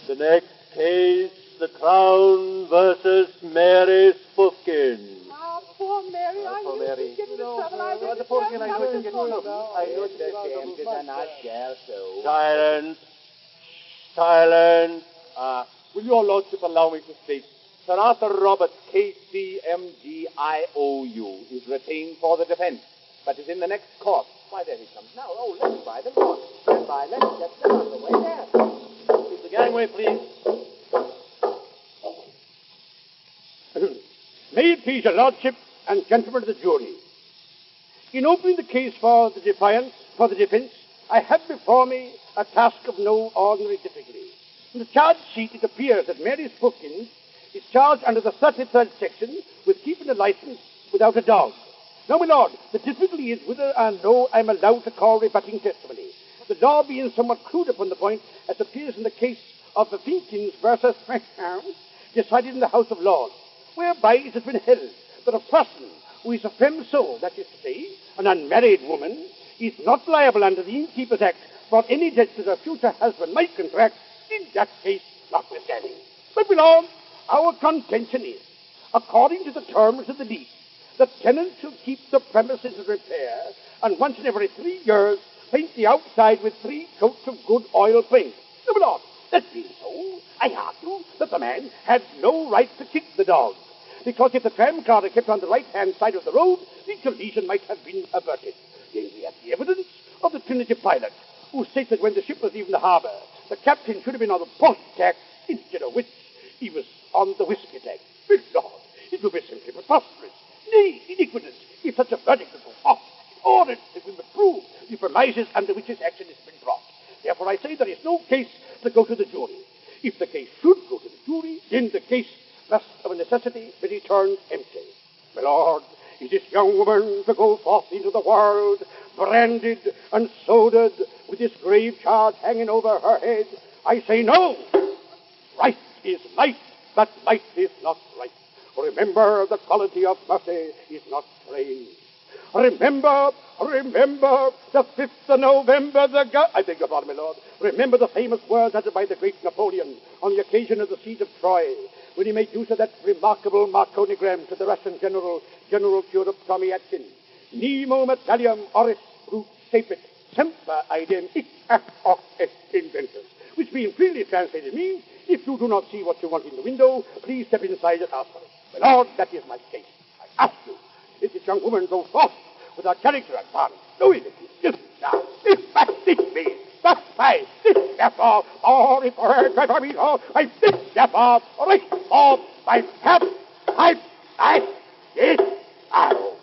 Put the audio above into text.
The next case, the Crown versus Mary Spoofkin. Ah, poor Mary. Poor Mary. Get into trouble. I The poor girl, I know it's a trouble. I know it's a shame. Did I not dare so? Silence. Silence. Will your lordship allow me to state, Sir Arthur Roberts, KCMGIOU, is retained for the defense, but is in the next court. Why, there he comes now. Oh, let's try the court. Stand by. Let's get them out of the way there. Keep the gangway, please. May it please your lordship and gentlemen of the jury. In opening the case for the defense, I have before me a task of no ordinary difficulty. From the charge sheet, it appears that Mary Spoofkin is charged under the 33rd section with keeping a license without a dog. Now, my lord, the difficulty is whether and no I am allowed to call rebutting testimony. The law being somewhat crude upon the point, as appears in the case of the Finkins versus decided in the House of Lords, whereby it has been held that a person who is a femme sole, that is to say, an unmarried woman, is not liable under the Innkeepers Act for any debt that her future husband might contract, in that case notwithstanding. But, my lord, our contention is, according to the terms of the lease, the tenant shall keep the premises in repair, and once in every 3 years paint the outside with 3 coats of good oil paint. Now, my lord, that being so, I argue that the man had no right to kick the dog, because if the tram car had kept on the right-hand side of the road, the collision might have been averted. Then we have the evidence of the Trinity pilot, who states that when the ship was leaving the harbour, the captain should have been on the port tack, instead of which he was on the whiskey tack. Good Lord, it would be simply preposterous, nay, iniquitous, if such a verdict could go off, in order that we would prove the premises under which his action has been brought. Therefore, I say there is no case to go to the jury. If the case should go to the jury, then the case must of a necessity be returned empty. My lord, is this young woman to go forth into the world, branded and sodered, with this grave charge hanging over her head? I say no. Right is might, but might is not right. Remember, the quality of mercy is not praise. Remember, the 5th of November, I beg your pardon, my lord. Remember the famous words uttered by the great Napoleon on the occasion of the siege of Troy, when he made use of that remarkable Marconigram to the Russian General Curate Tommy Atkins. Nemo metallium oris brut sapit, semper idem hic hoc est inventus, which being freely translated means, if you do not see what you want in the window, please step inside and ask for it. My lord, that is my case. I ask you, if this young woman goes forth with her character and part, knowing it is just now, if that this means, that I, this therefore, or if her treasure means all, I this therefore, right, or by half, I, this arrow.